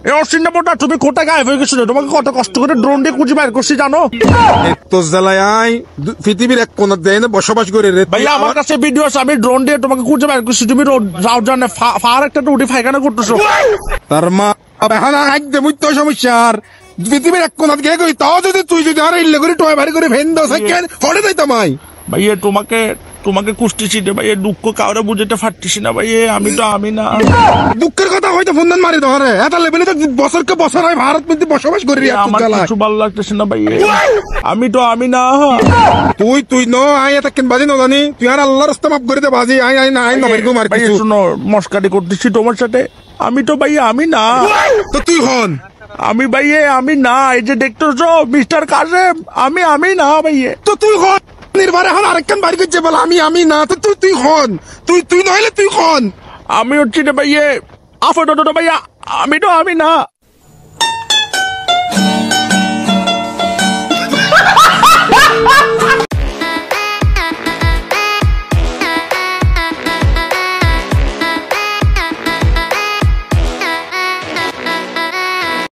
এই অশ্বিনাপটা তুমি কোথায় গায়েব হয়ে গেছিল? তোমাকে কত কষ্ট করে ড্রোন দিয়ে খুঁজে বের করছি জানো? তো জেলায় আই পৃথিবীর এক কোণা দেয় না বসবাস করে রে। ভাইয়া আমার কাছে ভিডিও আছে, আমি ড্রোন দিয়ে তোমাকে খুঁজে বের করছি। তুমি যাও জানে ফার একটা উঠে ফাইখানা করতেছো। তার মা এখন একদম তো সমস্যা আর পৃথিবীর এক কোণা গিয়ে কই তাও যদি তুই যদি আর ইল্লে করে টয় ভারী করে ভেন দাও সেকেন্ড হড়ে যাইতাম আই। ভাইয়া তোমাকে কুষ্টিছি রে ভাইয়া, দুঃখ কাউরে বুঝাতে পারতেছি না ভাইয়া। আমি না দুঃখের কথা হয়তো ফোন মারি ধরে এত লেভেলে তো বছরকে বছর হয় ভারত মধ্যে বসবাস করি আমার কিছু ভালো লাগতেছে না ভাইয়া। আমি না তুই নো আই এটা কেন বাজি জানি তুই আর আল্লাহর রাস্তা মাফ করে দে বাজি আই না আই না ভাইগো মার কিছু শুনো, মস্কারি করতেছি তোমার সাথে। ভাইয়া আমি না। তো তুই হন আমি ভাইয়া আমি না। এই যে দেখতেছো মিস্টার কাজেম, আমি না ভাইয়া। তো তুই হন নির্ভর এখন আরেকখান বাড়ি করছে বল আমি না। তো তুই হন তুই নইলে তুই হন। আমি হচ্ছি রে ভাইয়া আফটো ভাইয়া। আমি না।